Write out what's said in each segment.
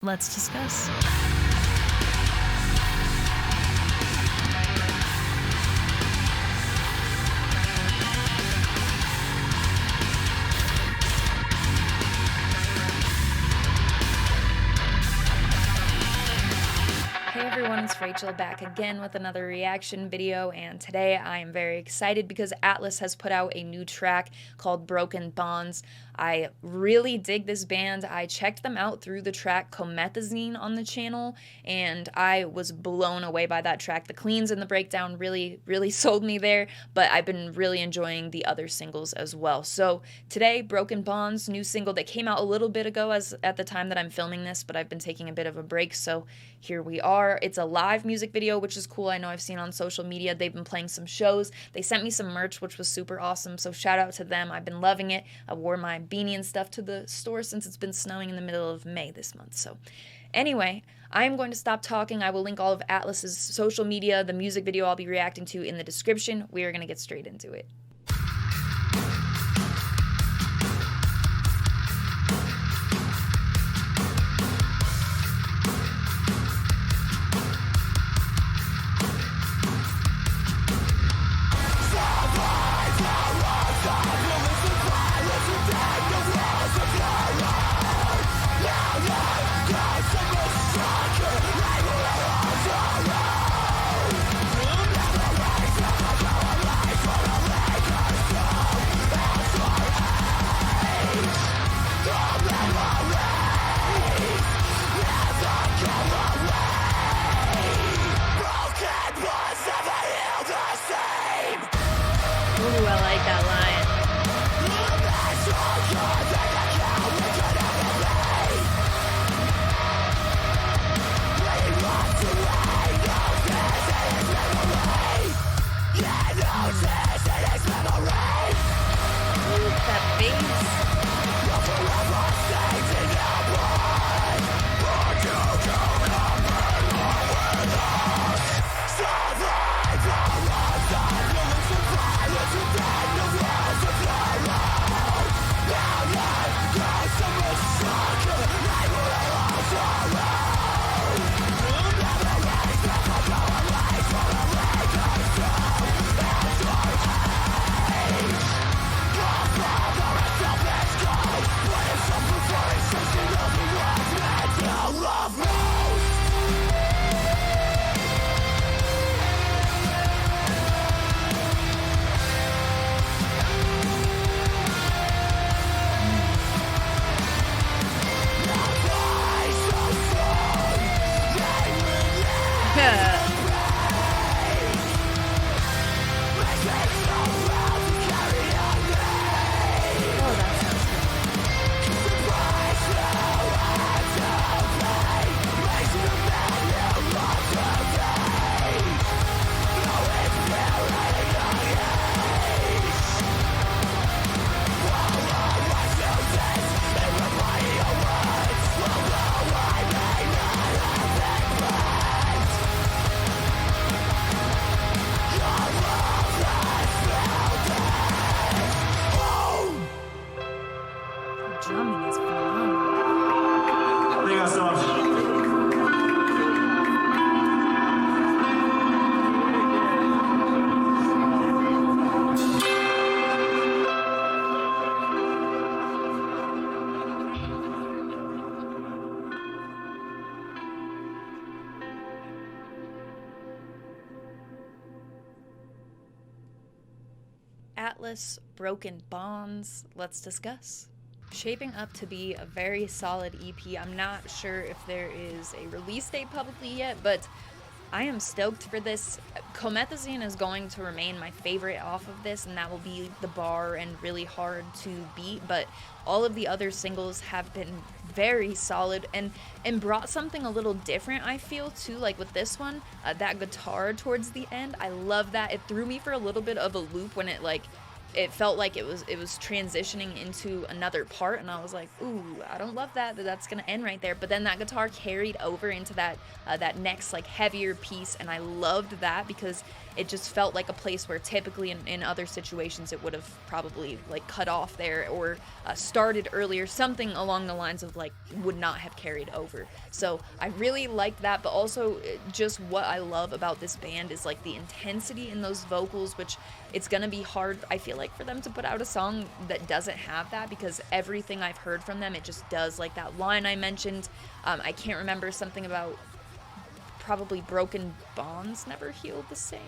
Let's discuss. Hey everyone, it's Rachel back again with another reaction video, and today I am very excited because Atlvs has put out a new track called Broken Bonds. I really dig this band. I checked them out through the track Comethazine on the channel, and I was blown away by that track. The cleans and the breakdown really sold me there, but I've been really enjoying the other singles as well. So today, Broken Bonds, new single that came out a little bit ago at the time that I'm filming this, but I've been taking a bit of a break, so here we are. It's a live music video, which is cool. I know I've seen on social media. They've been playing some shows. They sent me some merch, which was super awesome, so shout out to them. I've been loving it. I wore my beanie and stuff to the store since it's been snowing in the middle of May this month. So anyway, I'm going to stop talking. I will link all of Atlvs' social media, the music video I'll be reacting to in the description. We are going to get straight into it. Ooh, I like that line. Ooh, that bass. Drumming is phenomenal. Atlvs, Broken Bonds, let's discuss. Shaping up to be a very solid EP. I'm not sure if there is a release date publicly yet, but I am stoked for this. Comethazine is going to remain my favorite off of this, and that will be the bar and really hard to beat, but all of the other singles have been very solid and brought something a little different, I feel, too. Like with this one, that guitar towards the end, I love that. It threw me for a little bit of a loop when it it felt like it was transitioning into another part, and I was like, ooh, I don't love that's gonna end right there. But then that guitar carried over into that next like heavier piece, and I loved that because it just felt like a place where typically in other situations it would have probably like cut off there or started earlier, something along the lines of like would not have carried over. So I really like that, but also just what I love about this band is like the intensity in those vocals, which it's gonna be hard, I feel like, for them to put out a song that doesn't have that, because everything I've heard from them, it just does. Like that line I mentioned, I can't remember, something about probably broken bonds never healed the same.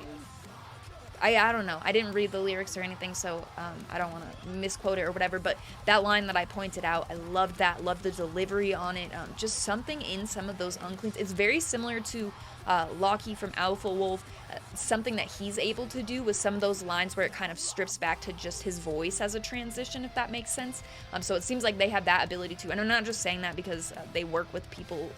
I don't know. I didn't read the lyrics or anything, so I don't want to misquote it or whatever, but that line that I pointed out, I loved that. Loved the delivery on it. Just something in some of those uncleans. It's very similar to Lockie from Atlvs. Something that he's able to do with some of those lines where it kind of strips back to just his voice as a transition, if that makes sense. So it seems like they have that ability too. And I'm not just saying that because they work with people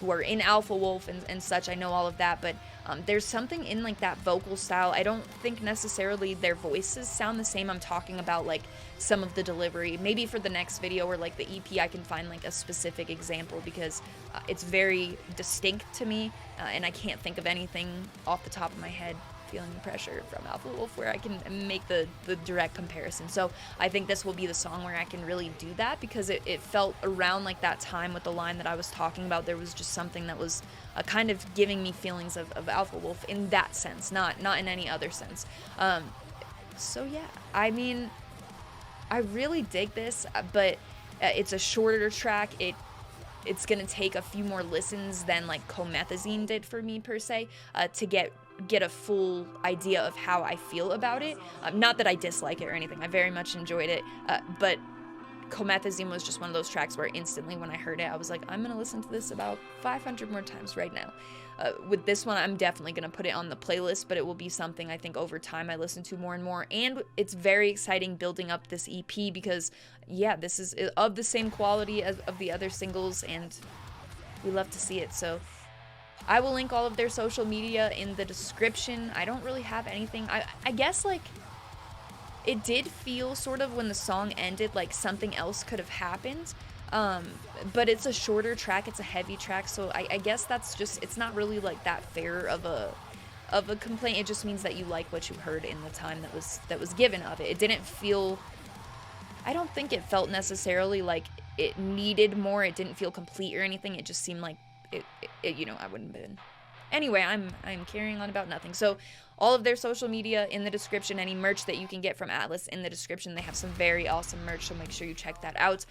who are in Atlvs and such. I know all of that, but there's something in like that vocal style. I don't think necessarily their voices sound the same. I'm talking about like some of the delivery. Maybe for the next video or like the EP, I can find like a specific example, because it's very distinct to me, and I can't think of anything off the top of my head, feeling the pressure from Atlvs, where I can make the direct comparison. So I think this will be the song where I can really do that, because it felt around like that time with the line that I was talking about. There was just something that was kind of giving me feelings of Atlvs in that sense, not in any other sense. So yeah, I mean, I really dig this, but it's a shorter track. It's gonna take a few more listens than like Comethazine did for me per se, to get a full idea of how I feel about it. Not that I dislike it or anything. I very much enjoyed it, but Comethazine was just one of those tracks where instantly when I heard it, I was like, I'm gonna listen to this about 500 more times right now. With this one, I'm definitely gonna put it on the playlist, but it will be something I think over time I listen to more and more. And it's very exciting building up this EP, because yeah, this is of the same quality as of the other singles, and we love to see it. So I will link all of their social media in the description. I don't really have anything. I guess like it did feel sort of when the song ended like something else could have happened. But it's a shorter track, it's a heavy track, so I guess that's just, it's not really like that fair of a complaint. It just means that you like what you heard in the time that was given of it. It didn't feel, I don't think it felt necessarily like it needed more. It didn't feel complete or anything. It just seemed like it you know, I wouldn't have been. Anyway, I'm carrying on about nothing. So all of their social media in the description, any merch that you can get from Atlvs in the description. They have some very awesome merch, so make sure you check that out.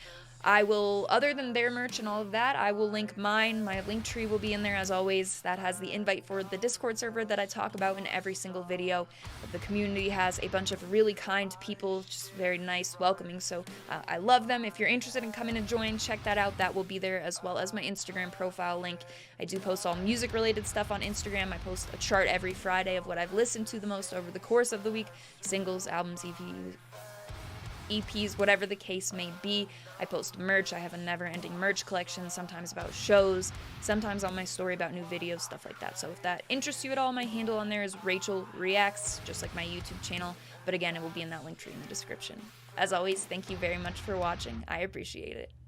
I will, other than their merch and all of that, I will link mine. My link tree will be in there as always. That has the invite for the Discord server that I talk about in every single video. The community has a bunch of really kind people, just very nice, welcoming, so I love them. If you're interested in coming to join, check that out. That will be there, as well as my Instagram profile link. I do post all music related stuff on Instagram. I post a chart every Friday of what I've listened to the most over the course of the week. Singles, albums, EPs, whatever the case may be. I post merch. I have a never-ending merch collection, sometimes about shows, sometimes on my story about new videos, stuff like that. So if that interests you at all, my handle on there is Rachel Reacts, just like my YouTube channel. But again, it will be in that link tree in the description. As always, thank you very much for watching. I appreciate it.